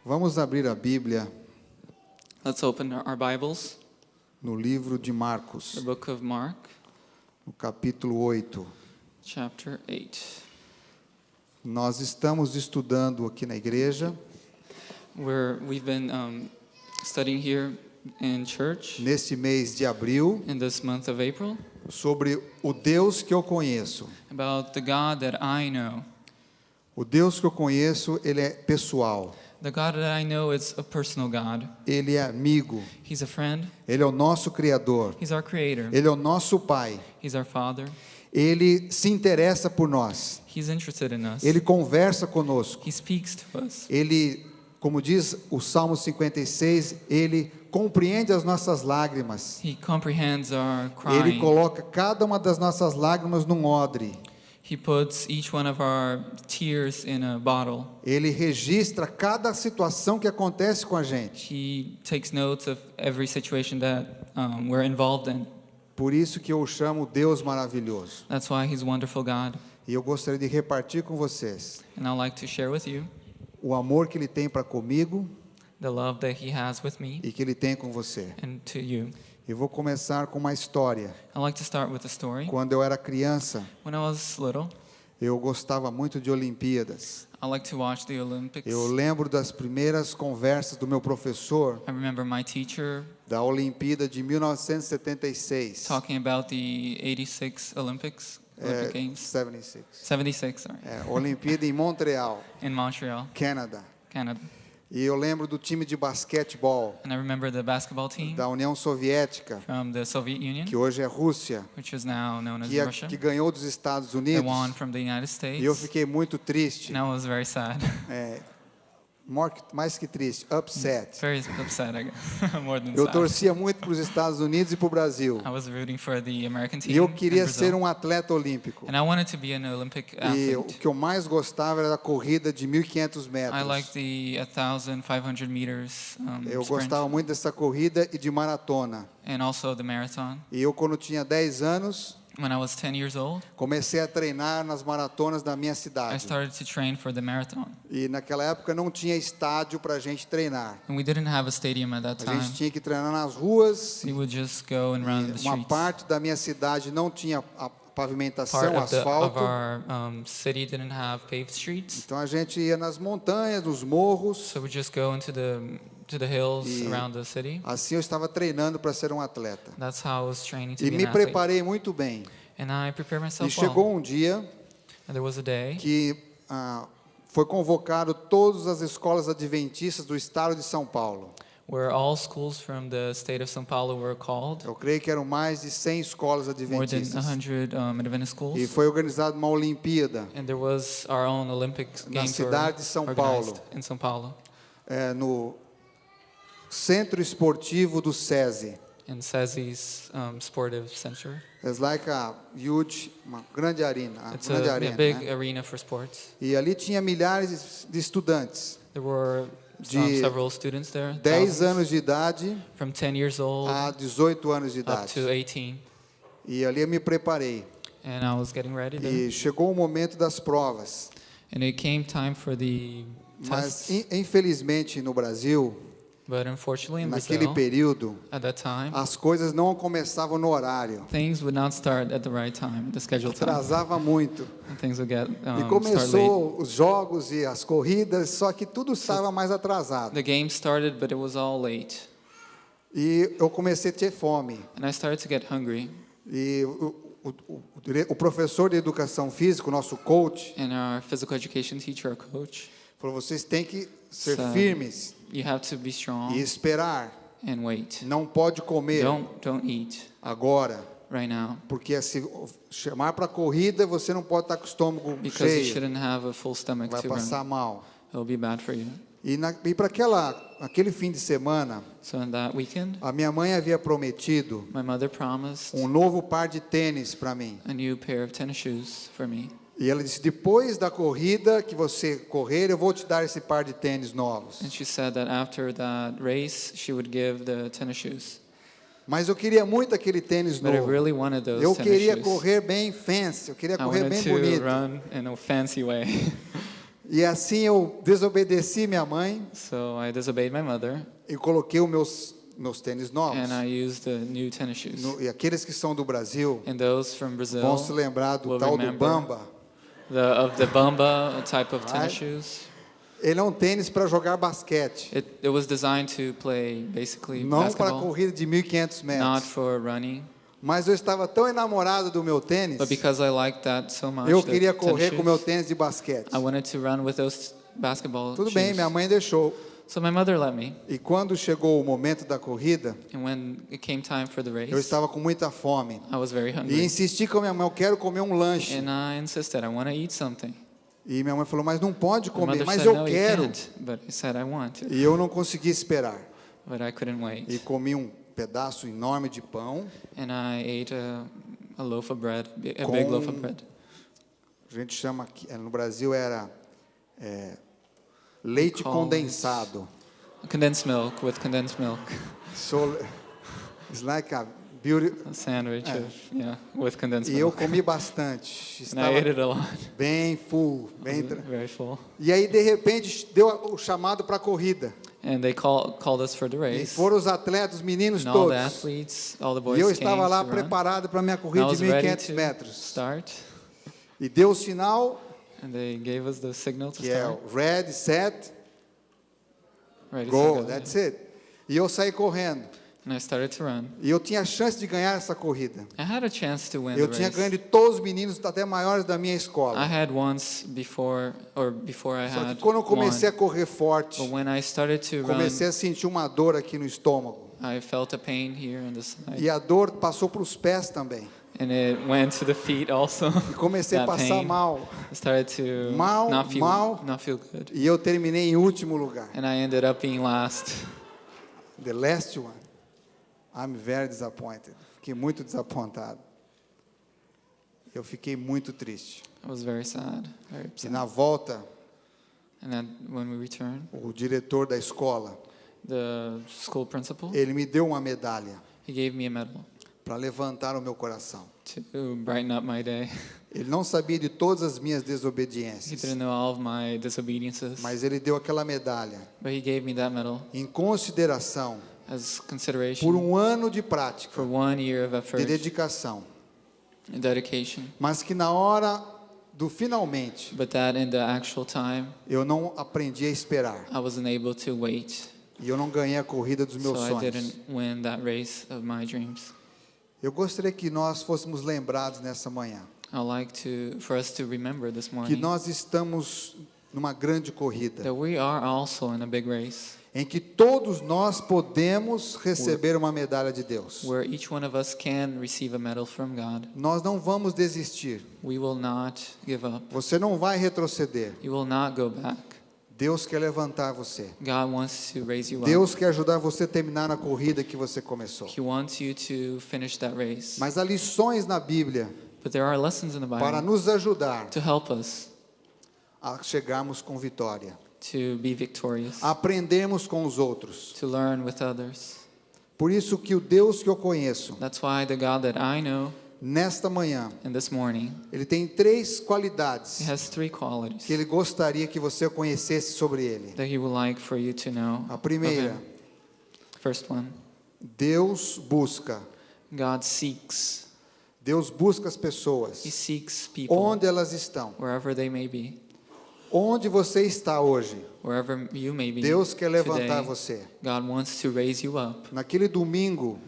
Vamos abrir a Bíblia Let's open our Bibles, no livro de Marcos, the book of Mark, no capítulo 8. chapter 8. Nós estamos estudando aqui na igreja, We've been studying here in church neste mês de abril, in this month of April sobre o Deus que eu conheço. about the God that I know. O Deus que eu conheço, ele é pessoal, The God that I know is a personal God. ele é amigo, He's a friend. ele é o nosso Criador, He's our creator. ele é o nosso Pai, He's our Father. ele se interessa por nós, He's interested in us. ele conversa conosco, He speaks to us. ele, como diz o Salmo 56, ele compreende as nossas lágrimas. He comprehends our Ele crying. coloca cada uma das nossas lágrimas num odre. He puts each one of our tears in a bottle. Ele registra cada situação que acontece com a gente. He takes notes of every situation that we're involved in. Por isso que eu o chamo Deus maravilhoso. That's why He's a wonderful God. E eu gostaria de repartir com vocês And I'd like to share with you o amor que Ele tem para comigo the love that He has with me e que Ele tem com você. and to you. Eu vou começar com uma história. I'd like to start with a story. Quando eu era criança, When I was little, eu gostava muito de Olimpíadas. I liked to watch the Olympics. Eu lembro das primeiras conversas do meu professor I remember my teacher da Olimpíada de 1976. talking about the 86 Olympic Games. 76. 76, sorry. Olimpíada em Montreal, In Montreal, Canadá. Canada. E eu lembro do time de basquetebol And I remember the basketball team da União Soviética, from the Soviet Union, que hoje é Rússia, which is now known as Russia. que ganhou dos Estados They Unidos. won from the United States. E eu fiquei muito triste, And I was very sad. mais que triste, upset. Very upset, I guess. More than Eu sad. torcia muito para os Estados Unidos e para o Brasil. I was rooting for the American team E eu in queria Brazil. ser um atleta olímpico. And I wanted to be an Olympic E o athlete. que eu mais gostava era da corrida de 1.500 I metros. liked the 1,500 meters Eu sprint gostava muito dessa corrida e de maratona. and also the marathon. E eu, quando tinha 10 anos, When I was 10 years old, comecei a treinar nas maratonas da minha I cidade. started to train for the marathon. E naquela época não tinha estádio para a gente treinar. And we didn't have a stadium at that A gente time. tinha que treinar nas ruas. We would just go and run the Uma streets. parte da minha cidade não tinha a Part pavimentação, of asfalto. our city didn't have paved streets. Então a gente ia nas montanhas, nos morros. So we just go into the hills E around the city. assim eu estava treinando para ser um atleta. That's how I was training to E be me an athlete. preparei muito bem. And I prepared E myself chegou well. um dia And there was a day que foi convocado todas as escolas adventistas do estado de São Paulo. where all schools from the state of São Paulo were called. Eu creio que eram mais de 100 escolas More than adventistas. 100 Adventist E schools. foi organizada uma Olimpíada And there was our own Olympic na Games were cidade de São organized Paulo. in São Paulo. No Centro Esportivo do SESI. In SESI's sportive center. It's like uma grande arena. It's grande a arena, big né? arena for sports. E ali tinha milhares de estudantes, There were De several students there, 10 thousands, anos de idade from 10 years old a 18 anos de up idade. to 18. E ali eu me preparei. And I was getting ready there. E chegou o momento das provas. And it came time for the Mas, tests. infelizmente, no Brasil, But unfortunately in naquele Brazil, período, at that time, as coisas não começavam no horário. things would not start at the right time, the scheduled time. Atrasava muito. And things would get E start late. começou os jogos e as corridas, só que tudo estava mais atrasado. The game started, but it was all late. E eu comecei a ter fome. And I started to get hungry. E o professor de educação física, o nosso coach, And our physical education teacher, our coach, falou: vocês têm que ser said, firmes you have to be strong e esperar. and wait. Não pode comer Don't eat agora, right now. porque se chamar para corrida, você não pode estar com o estômago Because you cheio, shouldn't have a full stomach vai to passar run. mal. It'll be bad for you. E para aquele fim de semana, So in that weekend, a minha mãe havia prometido my mother promised novo par de tênis para mim. a new pair of tennis shoes for me. E ela disse: depois da corrida que você correr, eu vou te dar esse par de tênis novos. And she said that after that race, she would give the tennis shoes. Mas eu queria muito aquele tênis But I novo. really wanted those Eu tennis queria shoes. correr bem fancy, eu queria I correr wanted bem to bonito. run in a fancy way. E assim eu desobedeci minha mãe So I disobeyed my mother, e coloquei os meus tênis novos. and I used the new tennis shoes. E aqueles que são do Brasil And those from Brazil vão se lembrar do will tal do remember Bamba. of the Bamba type of Right. tennis shoes. Ele é um tênis para jogar basquete, It was designed to play basically não para basketball, corrida de 1.500 not metros. for running. Mas eu estava tão enamorado do meu tênis, But because I liked that so much, eu the queria tennis correr com o meu shoes, tênis de basquete. I wanted to run with those basketball Tudo shoes. bem, minha mãe deixou. So my mother let me. E quando chegou o momento da corrida, And when it came time for the race, eu estava com muita fome. I was very E hungry. insisti com a minha mãe, eu quero comer um lanche. And I insisted, I want to eat something. E minha mãe falou, mas não pode My comer, mother mas said, eu no, you quero. can't. But I said, I want to. E eu não consegui esperar. But I couldn't E wait. comi um pedaço enorme de pão. And I ate a loaf of bread, a Com- big loaf of bread. A gente chama aqui, no Brasil era leite call condensado. Condensed milk with condensed milk. So, it's like a beauty. A sandwich with condensed E eu milk. comi bastante. And I ate Estava it a lot. bem full. I was very full. E aí, de repente, deu o chamado para a corrida. And they called us for the E race. foram os atletas, os meninos And all the todos. athletes, all the E boys eu came estava lá to run. preparado para a minha And I corrida was de ready 1.500 to metros. start. E deu o sinal, And they gave us the signal to que é start. o red, set, Ready, go, set, go. that's it. E eu saí correndo. And I started to run. E eu tinha a chance de ganhar essa corrida. I had a chance to win Eu the tinha race. ganho de todos os meninos, até maiores da minha I escola. had once before I Só que had quando eu comecei won. a correr forte, But when I started to run, comecei a sentir uma dor aqui no estômago. I felt a pain here on the side. E a dor passou para os pés também. And it went to the feet also. E comecei a That passar pain. mal. I started to Mal, mal. not feel good. E eu terminei em último lugar. And I ended up being last. The last one. I'm very disappointed. Fiquei muito desapontado. Eu fiquei muito triste. I was very sad, very E upset. na volta, And then when we returned, o diretor da escola, the school principal, ele me deu uma medalha he gave me a medal para levantar o meu coração. to brighten up my day. Ele não sabia de todas as minhas He desobediências, didn't know all of my disobediences, mas ele deu aquela medalha but he gave me that medal em consideração as por consideration ano de prática, for 1 year of de effort dedicação, and dedication. mas que na hora do finalmente But that in the actual time, eu não aprendi a esperar I wasn't able to wait, e eu não ganhei a corrida dos meus so I sonhos. didn't win that race of my dreams. Eu gostaria que nós fôssemos lembrados nessa manhã I'd like for us to remember this que morning nós estamos numa grande corrida that we are also in a big race em que todos nós podemos receber uma medalha de Deus. where each one of us can receive a medal from God. Nós não vamos desistir. We will not give up. Você não vai retroceder. You will not go back. Deus quer levantar você. God wants to raise you up. Deus quer ajudar você a terminar a corrida que você começou. He wants you to finish that race. Mas há lições na Bíblia But there are lessons in the para Bible nos ajudar to help us a chegarmos com vitória, to be victorious, a aprendermos com os outros. to learn with others. Por isso que o Deus que eu conheço, That's why the God that I know nesta manhã, in this morning, ele tem 3 he qualidades has 3 qualities que ele gostaria que você conhecesse sobre ele. that he would like for you to know. A of primeira, him. First one, Deus busca. God seeks. Deus busca as He pessoas seeks people onde elas estão. wherever they may be, Onde você está hoje, wherever you may be. Deus quer levantar today, você. God wants to raise you up. Naquele domingo,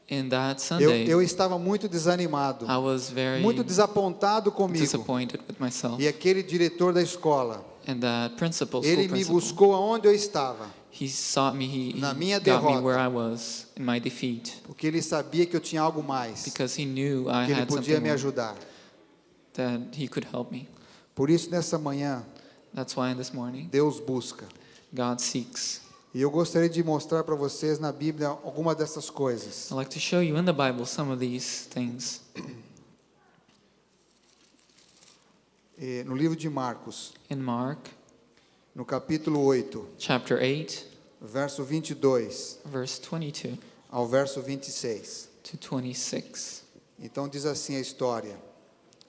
In that eu Sunday, estava muito desanimado, I was very muito desapontado comigo. disappointed with myself. E aquele diretor da escola, And that principal, school ele me principal, buscou aonde eu estava, he sought me, he Na minha got me derrota. where I was in my defeat, porque ele sabia que eu tinha algo mais, because he knew I que ele had podia something me more, ajudar. that he could help me. Por isso, nessa manhã, That's why this morning, Deus busca. God seeks. E eu gostaria de mostrar para vocês na Bíblia alguma dessas coisas. I'd like to show you in the Bible some of these things. No livro de Marcos, In Mark, no capítulo 8, chapter 8, verso 22 verse 22 ao verso 26. to 26. Então diz assim a história.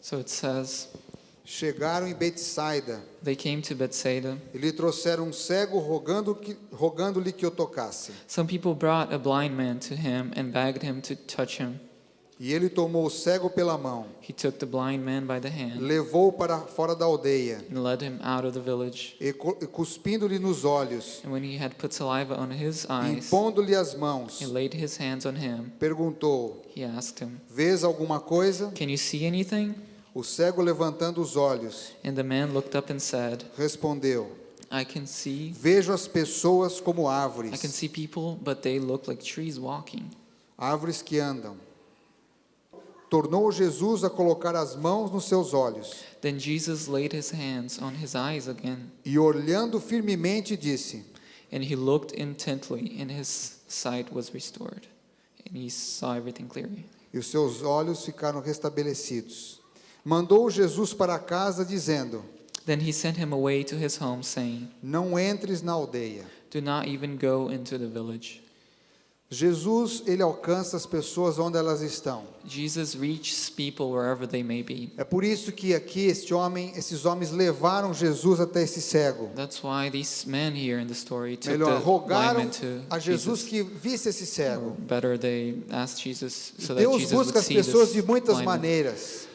So it says, Chegaram em Betsaida They came to Bethsaida. e lhe trouxeram um cego rogando-lhe que o tocasse. Some people brought a blind man to him and begged him to touch him. E ele tomou o cego pela mão, He took the blind man by the hand levou-o para fora da aldeia and led him out of the village. e cuspindo-lhe nos olhos, And when he had put saliva on his eyes impondo-lhe as mãos, and laid his hands on him, perguntou: he asked him, Vês alguma coisa? "Can you see anything?" O cego, levantando os olhos, And the man looked up and said, respondeu: I can see Vejo as pessoas como I can árvores, see people, but they look like trees walking. árvores que andam. Tornou Jesus a colocar as mãos nos seus olhos Then Jesus laid his hands on his eyes again, e, olhando firmemente, disse: and he looked intently, and his sight was restored, and he saw everything clearly. E os seus olhos ficaram restabelecidos. Mandou Jesus para casa, dizendo: Then he sent him away to his home, saying, Não entres na aldeia. Do not even go into the village. Jesus, ele alcança as pessoas onde elas estão. Jesus reaches people wherever they may be. É por isso que aqui esses homens levaram Jesus até esse cego. That's why these men here in the story took Melhor, the blind rogaram man to a Jesus Jesus. que visse esse Or cego. better, they asked Jesus so that Deus Jesus busca would as see pessoas this de muitas blind man. maneiras.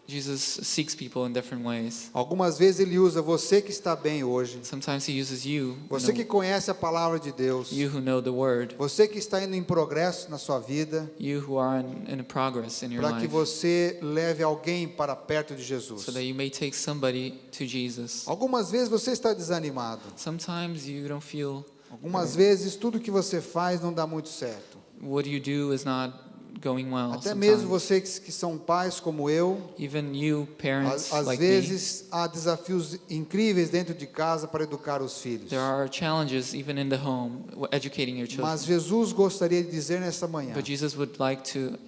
Jesus seeks people in different ways. Algumas vezes ele usa você que está bem hoje, Sometimes he uses you, você que conhece a palavra de Deus, you who know the word, você que está indo em progresso na sua vida, you who are in progress in your para que life, você leve alguém para perto de Jesus. so that you may take somebody to Jesus. Algumas vezes você está desanimado. Sometimes you don't feel Algumas vezes tudo que você faz não dá muito certo. what you do is not going well. Até mesmo Sometimes. vocês que são pais como eu, Even you, parents às like me, vezes há desafios incríveis dentro de casa para educar os filhos. there are challenges even in the home educating your children. Mas Jesus gostaria de dizer nessa manhã But Jesus would like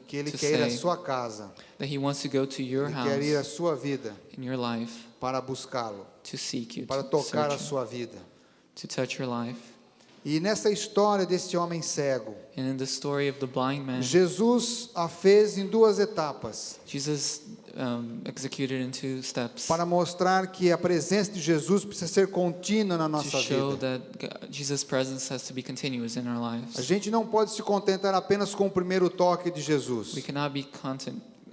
que Ele to quer ir à say sua casa, that he wants to go to your Ele quer ir à house sua vida in your life para buscá-lo, to seek you, para to tocar a search you, sua vida. to touch your life. E nessa história deste homem cego, And in the story of the blind man, Jesus a fez em duas etapas, Jesus executed in 2 steps para mostrar que a presença de Jesus precisa ser contínua na to nossa show vida. that Jesus' presence has to be continuous in our A lives. gente não pode se contentar apenas com o primeiro toque de Jesus. We cannot be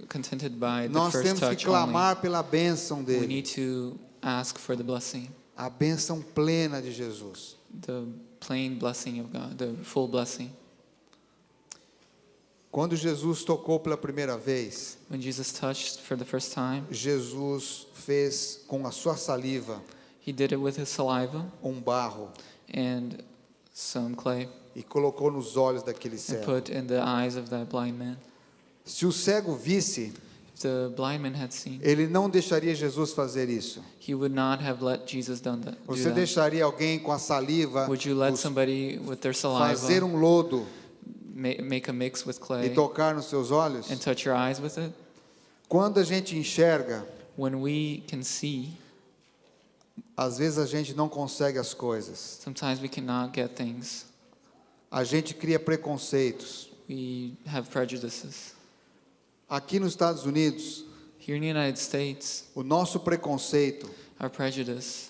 contented by the Nós first temos que touch only. clamar pela bênção We dele, need to ask for the blessing, a bênção plena de Jesus. the plain blessing of God, the full blessing. Quando Jesus tocou pela primeira vez, When Jesus touched for the first time, Jesus fez com a sua saliva he did it with his saliva barro and some clay e colocou nos olhos daquele and cego. put in the eyes of that blind man. Se o cego visse, If the blind man had seen, ele não deixaria Jesus fazer isso. he would not have let Jesus do Você that. deixaria alguém com a saliva Would you let os- somebody with their fazer saliva lodo make a mix with e clay tocar nos seus olhos? and touch your eyes with it? Quando a gente enxerga, When we can see, às vezes a gente não consegue as coisas. sometimes we cannot get things. A gente cria preconceitos. We have prejudices. Aqui nos Estados Unidos, Here in the United States, o nosso preconceito, our prejudice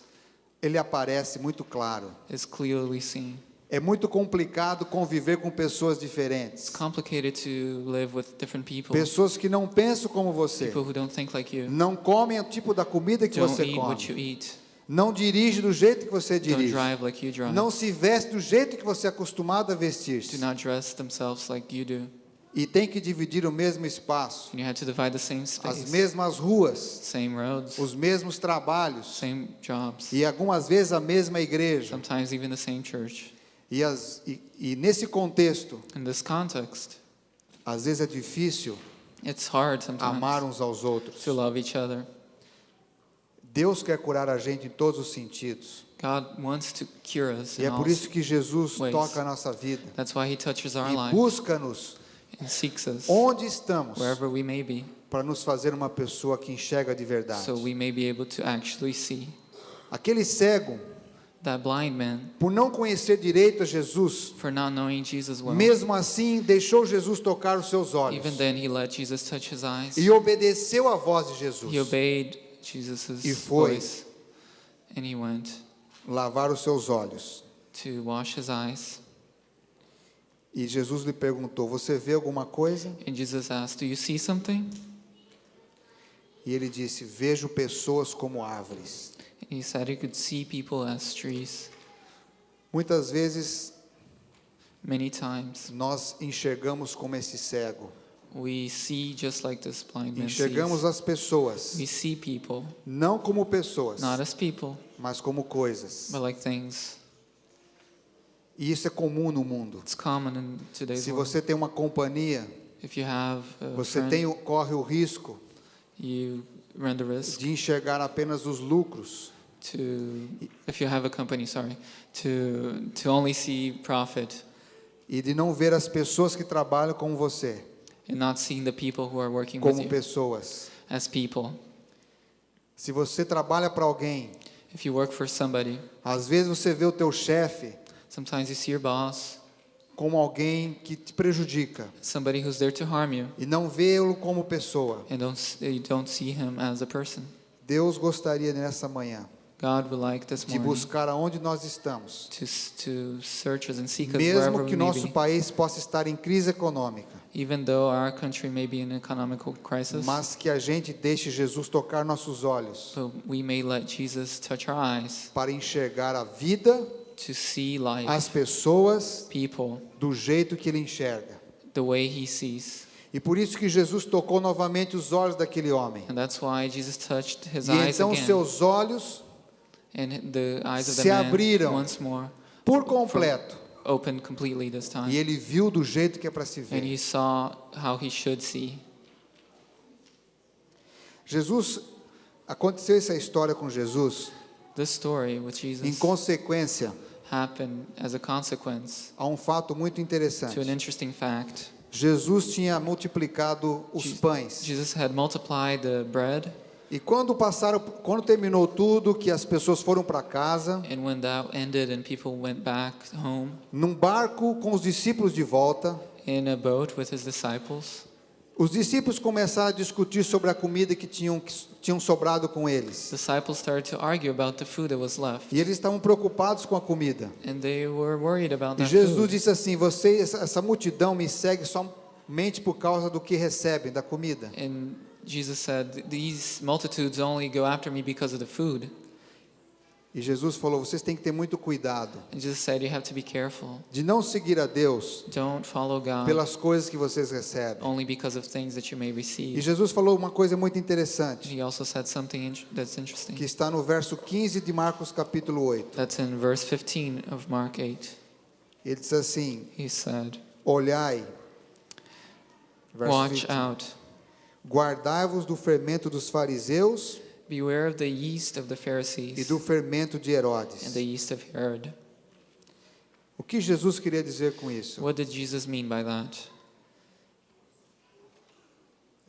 ele aparece muito claro. is clearly seen. É muito complicado conviver com pessoas It's diferentes. complicated to live with different people, Pessoas que não pensam como você. people who don't think like you, Não comem o tipo da comida que don't você eat what you come. eat, Não dirige do jeito que você don't dirige. drive like you drive, Não se veste do jeito que você é acostumado a do vestir-se. not dress themselves like you do. E tem que dividir o mesmo espaço, And you had to divide the same as space, mesmas ruas, same roads, os mesmos trabalhos same jobs, e algumas vezes a mesma igreja. sometimes even the same church. E nesse contexto, In this context, às vezes é difícil it's hard amar sometimes uns aos outros. to love each other. Deus quer curar a gente em todos os sentidos. God wants to cure us E in é all. por isso que Jesus ways. toca a nossa vida That's why He touches our e life busca-nos and seeks us onde estamos wherever we may be, para nos fazer uma pessoa que enxerga de verdade. so we may be able to actually see. Aquele cego, That blind man, por não conhecer direito a Jesus, for not knowing Jesus well, mesmo assim deixou Jesus tocar os seus olhos even then He let Jesus touch his eyes. e obedeceu à voz de Jesus. He obeyed Jesus' E foi. voice, and he went lavar os seus olhos. to wash his eyes. E Jesus lhe perguntou: você vê alguma coisa? And Jesus asked, "Do you see something?" E ele disse: vejo pessoas como árvores. And he said he could see people as trees. Muitas vezes Many times nós enxergamos como esse cego. we see just like this blind man Enxergamos sees. as pessoas, We see people não como pessoas, not as people, mas como coisas. but like things. E isso é comum no mundo. It's common in today's Se world. você tem uma companhia, If you have a você friend, corre o risco you run the risk de enxergar apenas os lucros to, if you have a company, to only see profit e de não ver as pessoas que trabalham com você and not seeing the people who are working with como you pessoas. as people. Se você trabalha para alguém, If you work for somebody, às vezes você vê o teu chefe sometimes you see your boss, como alguém que te prejudica somebody who's there to harm you, e não vê-lo como pessoa. and you don't see him as a person. Deus gostaria nessa manhã God would like this de morning buscar aonde nós estamos, to search us and seek us mesmo wherever que we may nosso be. país possa estar em crise econômica, Even though our country may be in an economical crisis, mas que a gente deixe Jesus tocar nossos olhos but we may let Jesus touch our eyes para enxergar a vida, to see life, as pessoas, people, do jeito que ele enxerga. the way he sees. E por isso que Jesus tocou novamente os olhos daquele homem. And that's why Jesus touched his E eyes então again. seus olhos, And the eyes of the se man abriram once more por completo, opened completely this time. e ele viu do jeito que é para se And ver. he saw how he should see. Jesus, aconteceu essa história com Jesus, This story with em Jesus consequência happened as a consequence a um fato muito to an interessante. interesting fact. Jesus tinha multiplicado os pães. Jesus had multiplied the bread, E quando terminou tudo, que as pessoas foram para casa, and when that ended and people went back home num barco com os discípulos de volta, in a boat with his disciples, os discípulos começaram a discutir sobre a comida que tinham sobrado com eles. disciples started to argue about the food that was left. E eles estavam preocupados com a comida. And they were worried about E that Jesus food. disse assim: essa multidão me segue somente por causa do que recebem, da comida. And Jesus said, "These multitudes only go after me because of the food." E Jesus falou: vocês têm que ter muito cuidado And Jesus said, "You have to be careful. de não seguir a Deus Don't follow God pelas coisas que vocês recebem. only because of things that you may E receive." Jesus falou uma coisa muito interessante, He also said something that's interesting. que está no verso 15 de Marcos capítulo 8. That's in verse 15 of Mark 8. Ele diz assim: He said, olhai, verso "Watch 20, out. guardai-vos do fermento dos fariseus Beware of the yeast of the e Pharisees do fermento de and Herodes. the yeast of Herod." O que Jesus queria dizer com isso? What did Jesus mean by that?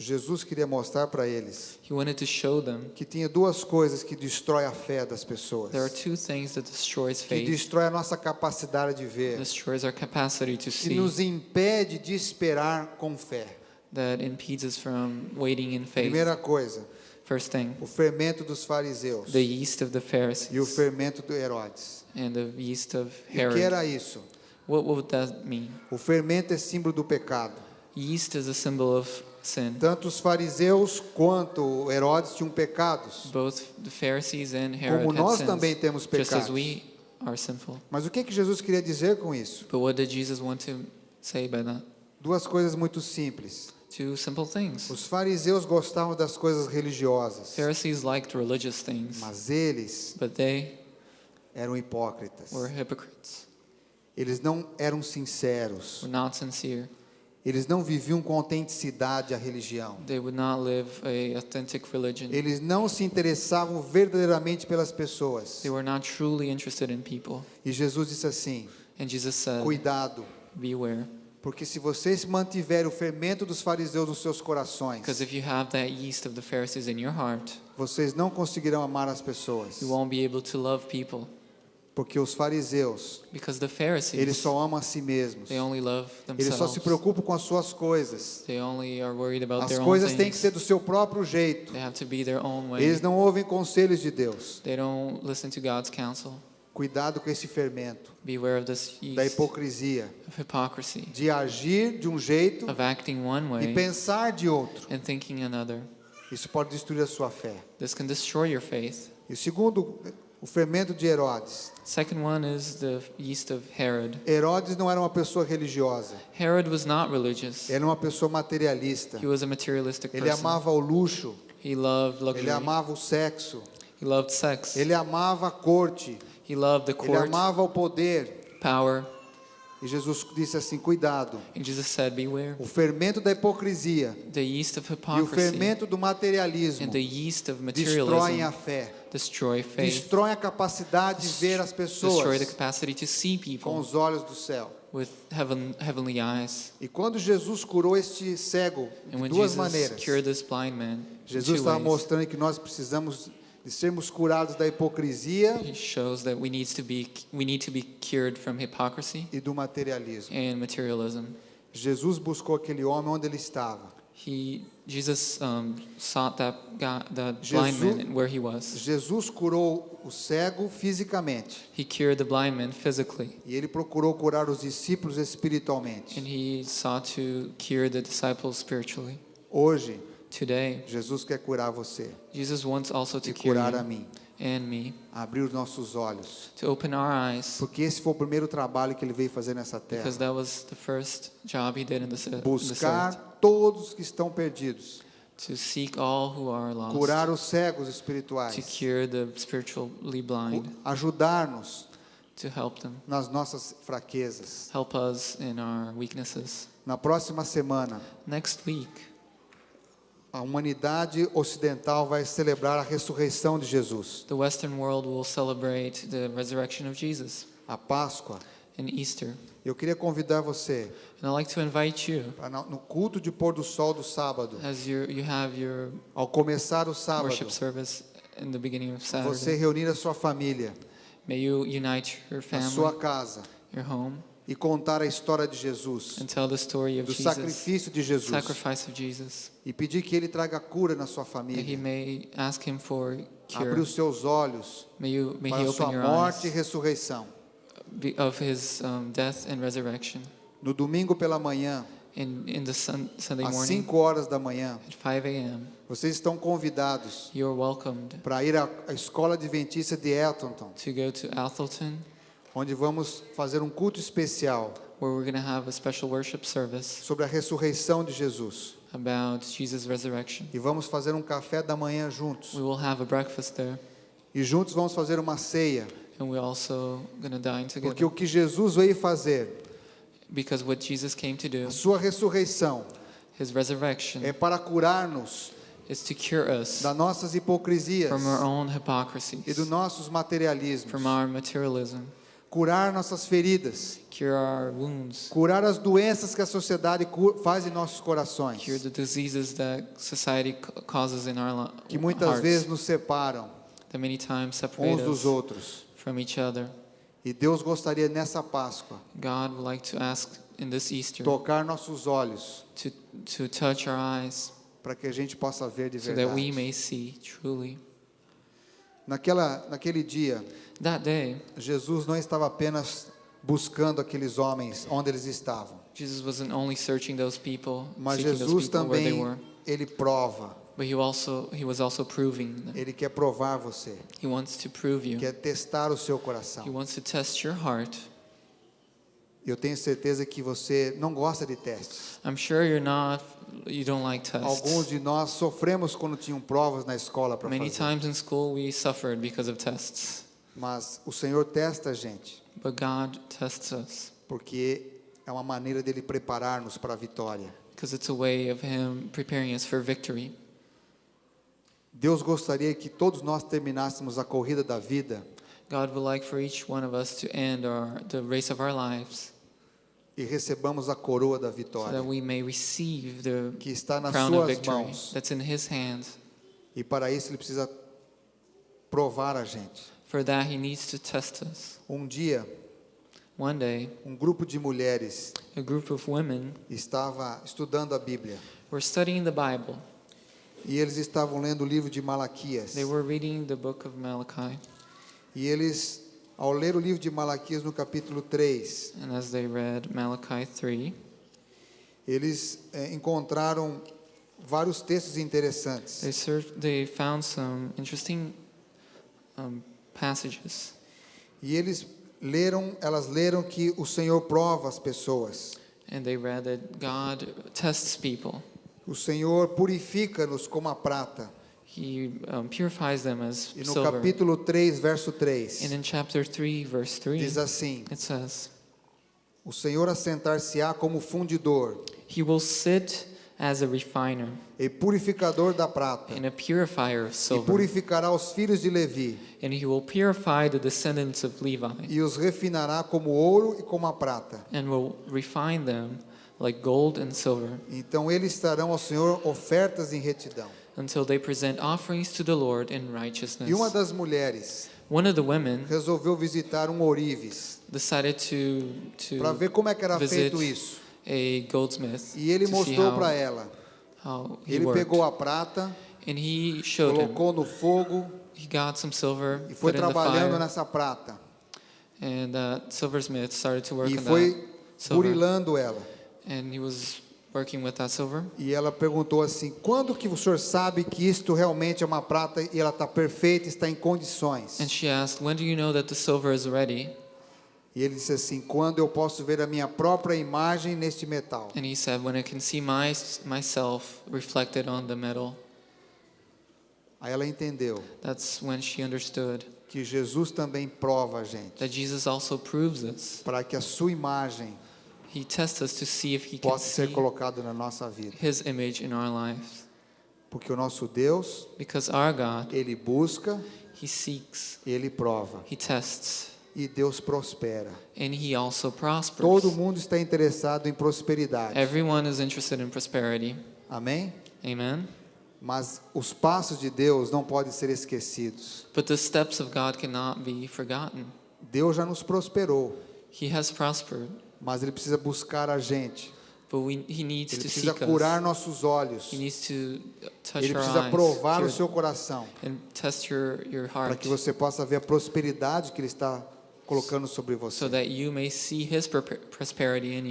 Jesus queria mostrar para eles He wanted to show them que tinha duas coisas que destroem a fé das pessoas, there are two things that destroys que faith, destrói a nossa capacidade de ver, destroys our capacity to que see, nos impede de esperar com fé. that impedes us from waiting in faith. Primeira coisa, First thing, o fermento dos fariseus the yeast of the e o Pharisees fermento de Herodes. and the yeast of E o que Herod. era isso? What would that mean? O fermento é símbolo do pecado. Yeast is a symbol of sin. Tanto os fariseus quanto Herodes tinham pecados, Both the Pharisees and Herod como had nós sins, também temos just as pecados. we are sinful. Mas o que Jesus queria dizer com isso? But what did Jesus want to say by that? Duas coisas muito simples. Two simple things. Os fariseus gostavam das coisas religiosas, Pharisees liked religious things, mas eles but they eram hipócritas. were hypocrites, Eles não eram sinceros. were not sincere. Eles não viviam com autenticidade a religião. They would not live a authentic religion. Eles não se interessavam verdadeiramente pelas pessoas. They were not truly interested in people. E Jesus disse assim: And Jesus said, cuidado, beware, porque se vocês mantiverem o fermento dos fariseus nos seus corações, because if you have that yeast of the Pharisees in your heart, vocês não conseguirão amar as pessoas, you won't be able to love people, Porque os fariseus, Because the eles Pharisees, só amam a si mesmos. they only love Eles só se themselves. preocupam com as suas coisas. They only are worried about As their own coisas têm que things. ser do seu próprio jeito. They have to be their own way. Eles não ouvem conselhos de Deus. They don't listen to God's counsel. Cuidado com esse fermento Beware of this da yeast hipocrisia, of hypocrisy, de agir de um jeito of acting one e way pensar de outro. and thinking another. Isso pode destruir a sua fé. This can destroy your faith. E o segundo, o fermento de Herodes. Second one is the yeast of Herod. Herodes não era uma pessoa religiosa. Herod was not religious. Ele era uma pessoa materialista. He was a materialistic Ele person. amava o luxo. He loved luxury. Ele amava o sexo. He loved sex. Ele amava a corte. He loved the Ele court, amava o poder. power. E Jesus disse assim: cuidado. And Jesus said, beware. O fermento da hipocrisia The yeast of e o hypocrisy fermento do materialismo and the yeast of destroem materialism a fé. destroy faith, Destroem a capacidade de ver as destroy the pessoas capacity to see com people os olhos do céu. with heavenly eyes. E quando Jesus curou este cego And de when duas Jesus maneiras, cured this blind man, in Jesus two estava ways, mostrando que nós precisamos de sermos curados da hipocrisia he shows that we need to be cured from hypocrisy e do materialismo. and materialism. Jesus buscou aquele homem onde ele estava. Jesus sought that blind man where he was. Jesus curou o cego fisicamente He cured the blind man physically, e ele procurou curar os discípulos espiritualmente. and he sought to cure the disciples spiritually. Hoje, Today, Jesus quer curar você Jesus wants also to e cure curar a you mim, and me, abrir os nossos olhos, to open our eyes, porque esse foi o primeiro trabalho que ele veio fazer nessa because terra. that was the first job he did in this earth, Buscar todos que estão perdidos, to seek all who are lost, curar os cegos to espirituais, cure the spiritually blind, ajudar-nos to help them, nas nossas fraquezas. help us in our weaknesses. Na próxima semana, Next week, a humanidade ocidental vai celebrar a ressurreição de Jesus, the Western world will celebrate the resurrection of Jesus a Páscoa. and Easter. Eu queria convidar você And I'd like to invite you, para no culto de pôr do sol do sábado, as you have your ao começar o sábado, worship service in the beginning of você Saturday, reunir a sua família, may you unite your a sua family, casa your home, e contar a história de Jesus, and tell the story of do Jesus, sacrifício de Jesus, sacrifice of Jesus, e pedir que Ele traga cura na sua that He família, may ask Him for abrir cure. os seus olhos May He para a open sua your morte e eyes ressurreição. of His death and resurrection. No domingo pela manhã, In the Sunday às morning 5 horas da manhã, at 5 a.m., vocês estão convidados you're welcomed para ir à Escola Adventista de Eltonton, to go to Athelton, onde vamos fazer um culto especial where we're going to have a special worship service sobre a ressurreição de Jesus. about Jesus' resurrection. E vamos fazer um café da manhã juntos. We will have a breakfast there, E juntos vamos fazer uma ceia. and we're also going to dine Porque together. o que Jesus veio fazer, Because what Jesus came to do, a sua ressurreição, His resurrection, é para curar-nos is to cure us das nossas hipocrisias from our own e hypocrisies, dos nossos materialismos. from our materialism, Curar nossas feridas. cure our wounds, Curar as doenças que a sociedade faz em nossos corações. cure the diseases that society causes in our Que muitas hearts, vezes nos separam that many times separate uns dos us outros. from each other. E Deus gostaria nessa Páscoa God would like to ask in this Easter tocar nossos olhos to touch our eyes para que a gente possa ver de so that we verdade. may see truly. Naquele dia, That day, Jesus não estava apenas buscando aqueles homens onde eles estavam, Jesus wasn't only searching those people, mas seeking those Jesus people where they também, were, ele prova, but he was also proving them. ele quer provar você, He wants to prove you. quer testar o seu He coração. wants to test your heart. Eu tenho certeza que você não gosta de testes. I'm sure you don't like tests. Alguns de nós sofremos quando tinham provas na escola para Many fazer, times in school we suffered because of tests, mas o Senhor testa a gente, but God tests us porque é uma maneira dele preparar-nos para a vitória. because it's a way of Him preparing us for victory. Deus gostaria que todos nós terminássemos a corrida da vida God would like for each one of us to end the race of our lives e recebamos a coroa da so vitória, that we may receive the que está nas crown of suas victory mãos. that's in His hands. E para isso ele precisa provar a gente. For that he needs to test us. Dia, One day, grupo de mulheres a group of women estava estudando a Bíblia were studying the Bible. e eles estavam lendo o livro de Malaquias. They were reading the book of Malachi. E eles, ao ler o livro de Malaquias no capítulo 3, And as they read Malachi 3, eles encontraram vários textos interessantes. they found some interesting passages. E elas leram que o Senhor prova as pessoas. And they read that God tests people. O Senhor purifica-nos como a prata. He purifies them as E no silver. capítulo 3, verso 3, And in chapter 3, verse 3, diz assim: it says, o Senhor assentar-se-á como fundidor He will sit as a refiner e purificador da prata, and a purifier of e silver. purificará os filhos de Levi, And he will purify the descendants of Levi e os refinará como ouro e como a prata. and will refine them like gold and silver Então eles estarão ao Senhor ofertas em retidão. until they present offerings to the Lord in righteousness. E uma das mulheres One of the women resolveu visitar ourives decided para to ver como é que era visit feito isso. a goldsmith E ele to see mostrou para ela. how he Ele worked. pegou a prata, And he showed him. colocou no fogo He got some silver, e foi put in the trabalhando fire, nessa prata. and the silversmith started to work E on foi that silver. burilando ela. And he was working with that silver. E ela perguntou assim: quando que o senhor sabe que isto realmente é uma prata e ela está perfeita, está em condições? And she asked, when do you know that the silver is ready? E ele disse assim: quando eu posso ver a minha própria imagem neste metal. And he said, when I can see myself reflected on the metal. Aí ela entendeu That's when she understood que Jesus também prova a gente, that Jesus also proves us. para que a sua imagem He tests us to see if he can possa ser see colocada na nossa vida. his image in our lives. Porque o nosso Deus, Because our God, ele busca, he seeks, ele prova. he tests, E Deus prospera. and he also prospers. Todo mundo está interessado em prosperidade. Everyone is interested in prosperity. Amém? Amen. Mas os passos de Deus não podem ser esquecidos. But the steps of God cannot be forgotten. Deus já nos prosperou, He has prospered, mas ele precisa buscar a gente. but he needs Ele to precisa seek curar us. nossos olhos. He needs to touch Ele our precisa eyes provar o hear- seu coração, and test your para heart, que você possa ver a prosperidade que ele está colocando sobre so você. that you may see his prosperity in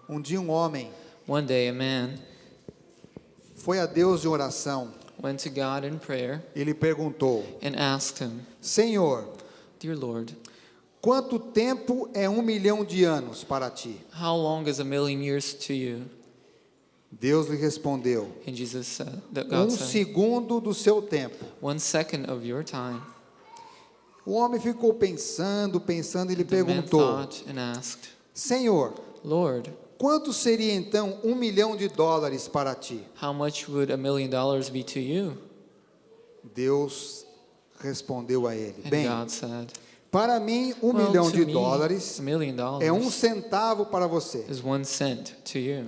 you. Dia um homem One day a man foi a Deus em oração. went to God in prayer Ele perguntou: and asked him, Senhor, Dear Lord, quanto tempo é 1.000.000 de anos para ti? how long is 1,000,000 years to you? Deus lhe respondeu: And Jesus said, that God said, segundo do seu tempo. 1 second of your time. O homem ficou pensando e ele The man perguntou: thought and asked, Senhor, Lord, quanto seria então $1.000.000 para ti? how much would $1,000,000 be to you? Deus respondeu a ele: And bem, God said, para mim well, $1.000.000 to me, é $1,000,000 centavo para você. is 1 cent to you.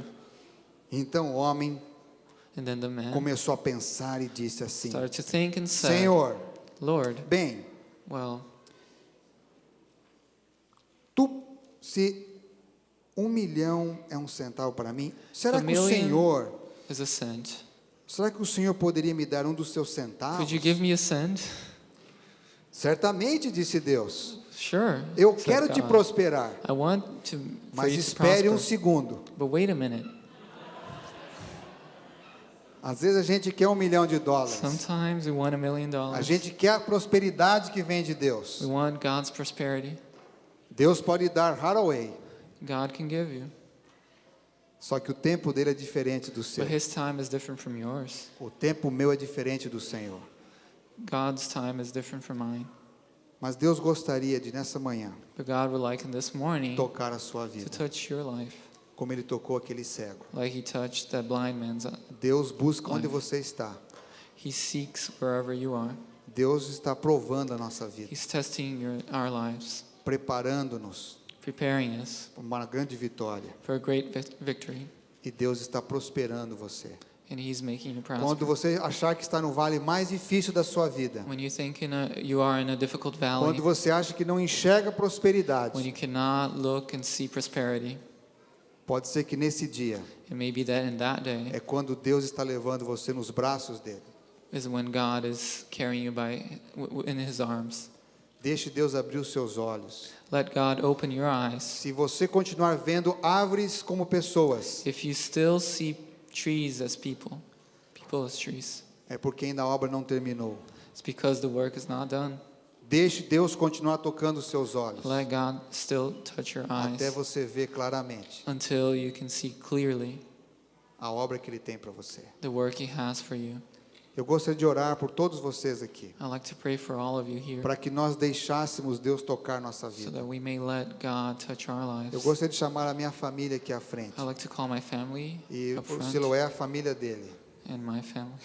Então o homem And then the man começou a pensar e disse assim: started to think and said, Senhor, Lord, bem, well, se 1.000.000 é centavo para mim, será A que o million Senhor, is a cent. poderia me dar dos seus centavos? Could you give me a cent? Certamente, disse Deus. Sure. Eu said quero te God. prosperar, I want to for mas you to espere prosper. segundo. But wait a minute. Às vezes a gente quer $1.000.000. Sometimes we want A $1,000,000. gente quer a prosperidade que vem de Deus. We want God's prosperity. Deus pode dar right away, God can give you. só que o tempo dele é diferente do seu. But his time is different from yours. O tempo meu é diferente do Senhor. God's time is different from mine. Mas Deus gostaria de nessa manhã But God would like in this morning to tocar a sua vida, touch your life como ele tocou aquele cego. like he touched that blind man's eye. Deus busca onde você está. He seeks wherever you are. Deus está provando a nossa vida, He's testing our lives, preparando-nos preparing us para uma grande vitória. for a great victory. E Deus está prosperando você. and He's making you Quando prosper. você achar que está no vale mais difícil da sua vida, When you think you are in a difficult valley, quando você acha que não enxerga when prosperidade, you cannot look and see prosperity, pode ser que nesse dia it may be that in that day é quando Deus está levando você nos braços dele. is when God is carrying you in His arms. Deixe Deus abrir os seus olhos. Let God open your eyes. Se você continuar vendo árvores como pessoas, If you still see trees as people as trees, é porque ainda a obra não terminou. it's because the work is not done. Deixe Deus continuar tocando os seus olhos, Let God still touch your até eyes você ver claramente until you can see clearly a obra que Ele tem para você. the work He has for you. Eu gostaria de orar por todos vocês aqui, I'd like to pray for all of you here para que nós deixássemos Deus tocar nossa so vida. that we may let God touch our Eu lives. gostaria de chamar a minha família aqui à frente. I'd like to call my family E up o front Siloé, a família dele. and my family.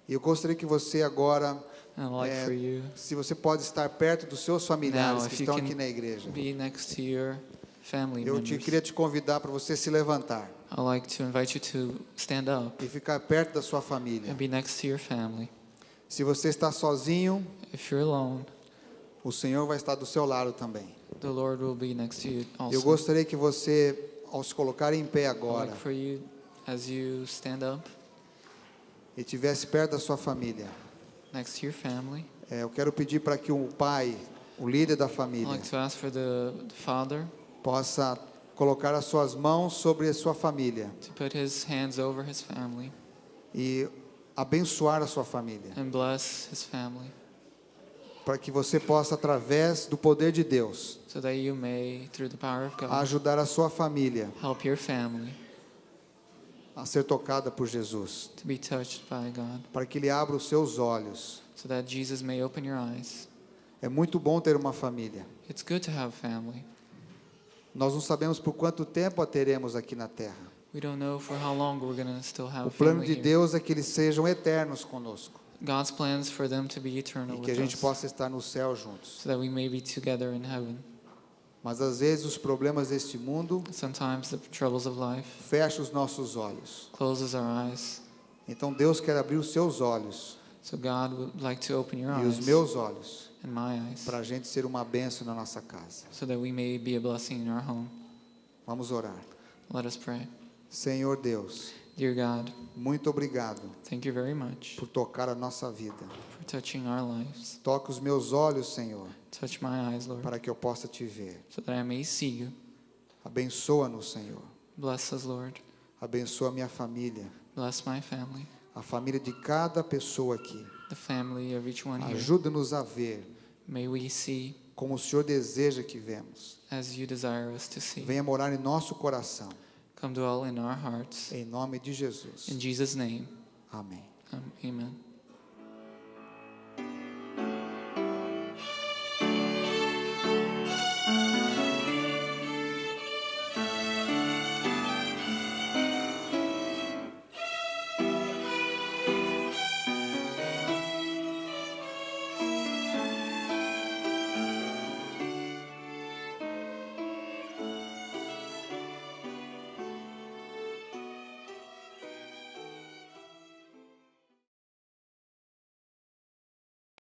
E eu gostaria que você agora, And I'd like for you se você pode estar perto dos seus familiares Now, que if you estão can aqui na igreja, be next to your family eu members. queria te convidar para você se levantar I'd like to invite you to stand up e ficar perto da sua família. and be next to your family. Se você está sozinho, If you're alone, o Senhor vai estar do seu lado também. the Lord will be next to you Eu also. gostaria que você, ao se colocar em pé I'd agora, like for you, as you stand up e estivesse perto da sua família, next to your family, eu quero pedir para que o pai, o líder da I'd família, like to ask for the father possa colocar as suas mãos sobre a sua família to put his hands over his family e abençoar a sua família, and bless his family, para que você possa, através do poder de Deus, so that you may, through the power of God, ajudar a sua família help your family a ser tocada por Jesus, to be touched by God, para que Ele abra os seus olhos. so that Jesus may open your eyes. É muito bom ter uma família. It's good to have family. Nós não sabemos por quanto tempo a teremos aqui na terra. We don't know for how long we're going to still have O plano family de here. Deus é que eles sejam eternos conosco God's plans for them to be eternal e que a with gente us, possa estar no céu juntos. so that we may be together in heaven. Mas às vezes os problemas deste mundo Sometimes the troubles of life fecham os nossos olhos. closes our eyes. Então Deus quer abrir os seus olhos So God would like to open your e os eyes meus olhos and my eyes, para a gente ser uma bênção na nossa casa. so that we may be a blessing in our home. Vamos orar. Let us pray. Senhor Deus, Dear God, muito obrigado thank you very much por tocar a nossa vida. for touching our lives. Toque os meus olhos, Senhor, Touch my eyes, Lord, para que eu possa te ver. so that I may see you. Abençoa-nos, Senhor. Bless us, Lord. Abençoa a minha família, Bless my family, a família de cada pessoa aqui. the family of each one here. Ajuda-nos a ver May we see como o Senhor deseja que vemos. as you desire us to see. Venha morar em nosso coração. Come dwell in our hearts. Em nome de Jesus. In Jesus' name, Amém. amen.